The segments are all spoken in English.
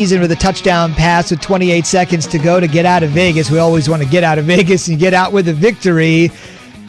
with a touchdown pass with 28 seconds to go to get out of Vegas. We always want to get out of Vegas and get out with a victory.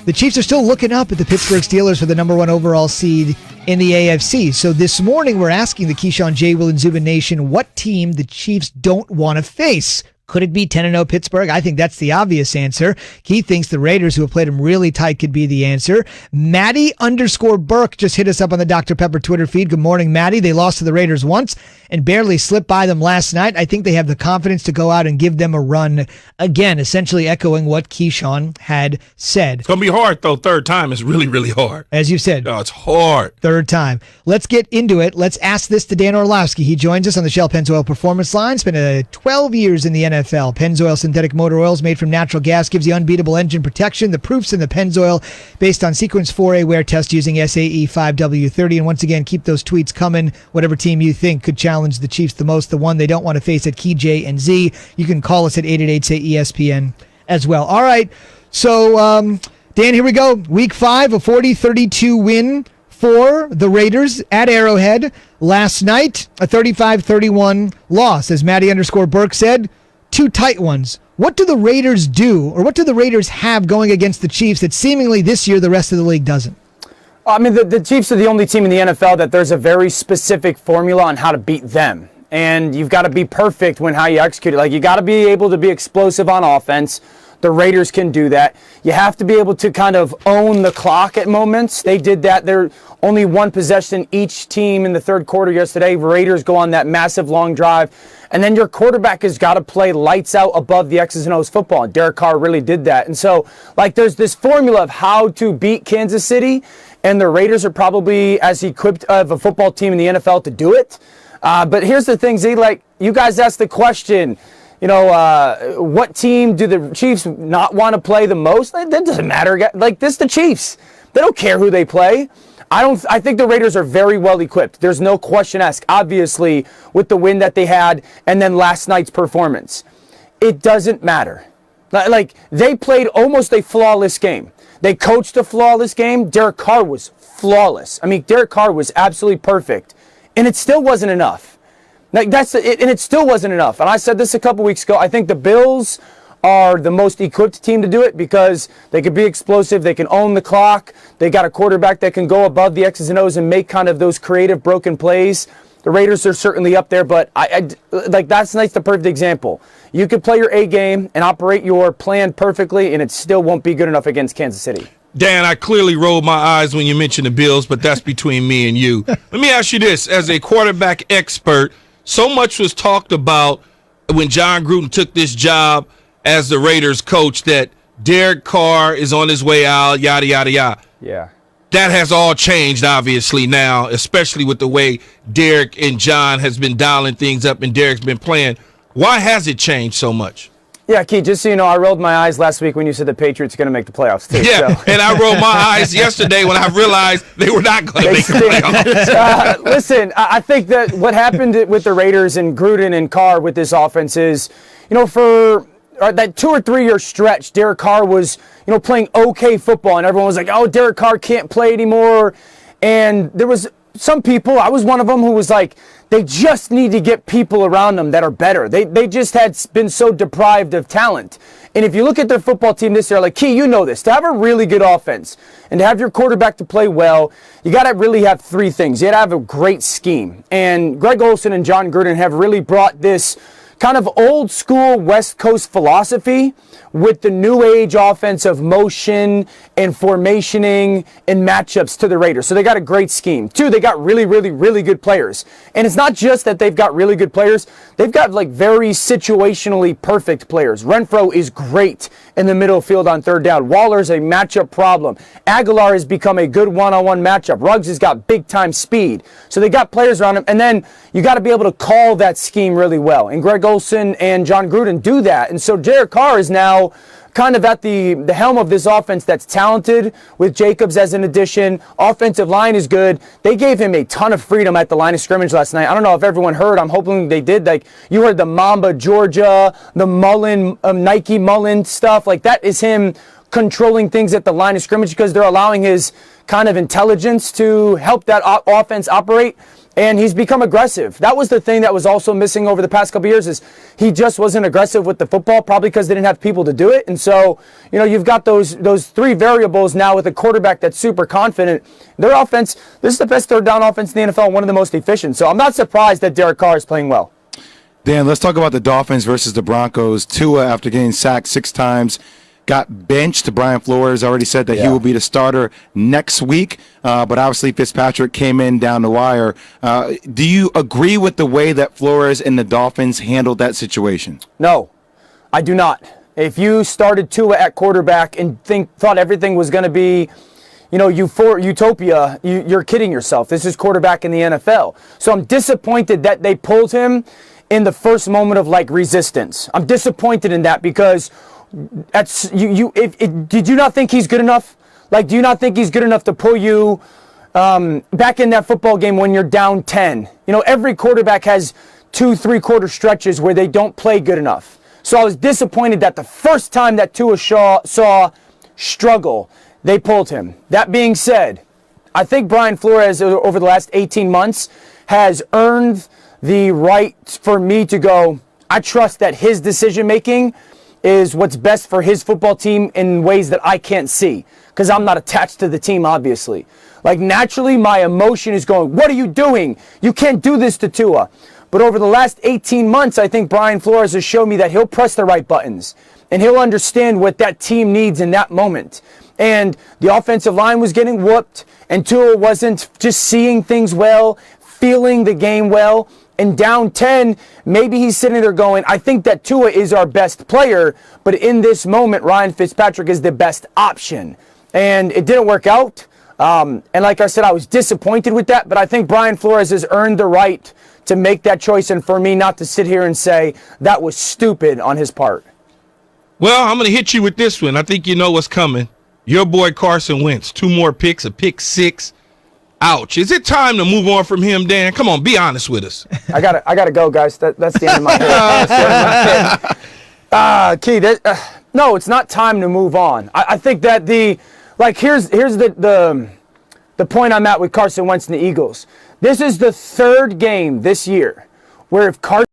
The Chiefs are still looking up at the Pittsburgh Steelers for the number one overall seed in the AFC. So this morning we're asking the Keyshawn, J. Will, and Zubin Nation what team the Chiefs don't want to face. Could it be 10-0 Pittsburgh? I think that's the obvious answer. Keith thinks the Raiders, who have played them really tight, could be the answer. Maddie_Burke just hit us up on the Dr. Pepper Twitter feed. Good morning, Maddie. They lost to the Raiders once and barely slipped by them last night. I think they have the confidence to go out and give them a run again, essentially echoing what Keyshawn had said. It's going to be hard, though. Third time is really, really hard. As you said. No, it's hard. Third time. Let's get into it. Let's ask this to Dan Orlovsky. He joins us on the Shell Pennzoil Performance Line. Spent 12 years in the NFL. Pennzoil synthetic motor oils made from natural gas gives you unbeatable engine protection. The proofs in the Pennzoil based on Sequence 4A wear test using SAE 5W30. And once again, keep those tweets coming. Whatever team you think could challenge the Chiefs the most, the one they don't want to face at Key J and Z. You can call us at 888-SAY-ESPN as well. All right. So, Dan, here we go. Week 5, a 40-32 win for the Raiders at Arrowhead. Last night, a 35-31 loss. As Maddie_Burke said, two tight ones. What do the Raiders do, or what do the Raiders have going against the Chiefs that seemingly this year the rest of the league doesn't? I mean, the Chiefs are the only team in the NFL that there's a very specific formula on how to beat them. And you've got to be perfect when how you execute it. Like, you got to be able to be explosive on offense. The Raiders can do that. You have to be able to kind of own the clock at moments. They did that. They're only one possession each team in the third quarter yesterday. Raiders go on that massive long drive. And then your quarterback has got to play lights out above the X's and O's football. And Derek Carr really did that. And so, like, there's this formula of how to beat Kansas City. And the Raiders are probably as equipped of a football team in the NFL to do it. But here's the thing, Z, like, you guys asked the question, what team do the Chiefs not want to play the most? That doesn't matter. Like, this is the Chiefs. They don't care who they play. I think the Raiders are very well equipped. There's no question asked, obviously, with the win that they had and then last night's performance. It doesn't matter. Like, they played almost a flawless game. They coached a flawless game. Derek Carr was flawless. I mean, Derek Carr was absolutely perfect. And it still wasn't enough. Like, it still wasn't enough. And I said this a couple weeks ago. I think the Bills are the most equipped team to do it because they can be explosive. They can own the clock. They got a quarterback that can go above the X's and O's and make kind of those creative broken plays. The Raiders are certainly up there, but that's the perfect example. You could play your A game and operate your plan perfectly, and it still won't be good enough against Kansas City. Dan, I clearly rolled my eyes when you mentioned the Bills, but that's between me and you. Let me ask you this. As a quarterback expert, so much was talked about when John Gruden took this job as the Raiders coach that Derek Carr is on his way out, yada, yada, yada. Yeah. That has all changed, obviously, now, especially with the way Derek and John has been dialing things up and Derek's been playing. Why has it changed so much? Yeah, Keith, just so you know, I rolled my eyes last week when you said the Patriots are going to make the playoffs, too. Yeah, so. And I rolled my eyes yesterday when I realized they were not going to make the playoffs. Listen, I think that what happened with the Raiders and Gruden and Carr with this offense is, for that 2 or 3 year stretch, Derek Carr was, playing okay football, and everyone was like, oh, Derek Carr can't play anymore. And there was some people, I was one of them, who was like, they just need to get people around them that are better. They just had been so deprived of talent. And if you look at their football team this year, like, Key, you know this, to have a really good offense and to have your quarterback to play well, you got to really have 3 things. You got to have a great scheme. And Greg Olsen and John Gruden have really brought this kind of old school West Coast philosophy with the new age offense of motion and formationing and matchups to the Raiders. So they got a great scheme. 2, they got really, really, really good players. And it's not just that they've got really good players. They've got like very situationally perfect players. Renfro is great in the middle field on third down. Waller's a matchup problem. Aguilar has become a good one-on-one matchup. Ruggs has got big-time speed. So they got players around him. And then you got to be able to call that scheme really well. And Greg Olsen and John Gruden do that. And so Derek Carr is now kind of at the helm of this offense that's talented with Jacobs as an addition. Offensive line is good. They gave him a ton of freedom at the line of scrimmage last night. I don't know if everyone heard. I'm hoping they did. Like, you heard the Mamba Georgia, the Mullen, Nike Mullen stuff. Like, that is him controlling things at the line of scrimmage because they're allowing his kind of intelligence to help that offense operate. And he's become aggressive. That was the thing that was also missing over the past couple of years is he just wasn't aggressive with the football, probably because they didn't have people to do it. And so, you've got those three variables now with a quarterback that's super confident. Their offense, this is the best third down offense in the NFL, one of the most efficient. So I'm not surprised that Derek Carr is playing well. Dan, let's talk about the Dolphins versus the Broncos. Tua, after getting sacked 6 times, got benched. Brian Flores already said that he will be the starter next week, but obviously Fitzpatrick came in down the wire. Do you agree with the way that Flores and the Dolphins handled that situation? No, I do not. If you started Tua at quarterback and thought everything was going to be, utopia, you're kidding yourself. This is quarterback in the NFL. So I'm disappointed that they pulled him in the first moment of resistance. I'm disappointed in that because did you not think he's good enough? Do you not think he's good enough to pull you back in that football game when you're down 10? Every quarterback has 2-3 quarter stretches where they don't play good enough. So I was disappointed that the first time that Tua saw struggle, they pulled him. That being said, I think Brian Flores over the last 18 months has earned the right for me to go, I trust that his decision making is what's best for his football team in ways that I can't see because I'm not attached to the team, obviously. Naturally, my emotion is going, what are you doing? You can't do this to Tua. But over the last 18 months, I think Brian Flores has shown me that he'll press the right buttons and he'll understand what that team needs in that moment. And the offensive line was getting whooped and Tua wasn't just seeing things well, feeling the game well. And down 10, maybe he's sitting there going, I think that Tua is our best player, but in this moment, Ryan Fitzpatrick is the best option. And it didn't work out. And like I said, I was disappointed with that, but I think Brian Flores has earned the right to make that choice and for me not to sit here and say that was stupid on his part. Well, I'm going to hit you with this one. I think you know what's coming. Your boy Carson Wentz, 2 more picks, a pick 6. Ouch. Is it time to move on from him, Dan? Come on, be honest with us. I gotta go, guys. That's the end of my head. Key, no, it's not time to move on. I think that here's the point I'm at with Carson Wentz and the Eagles. This is the 3rd game this year where if Carson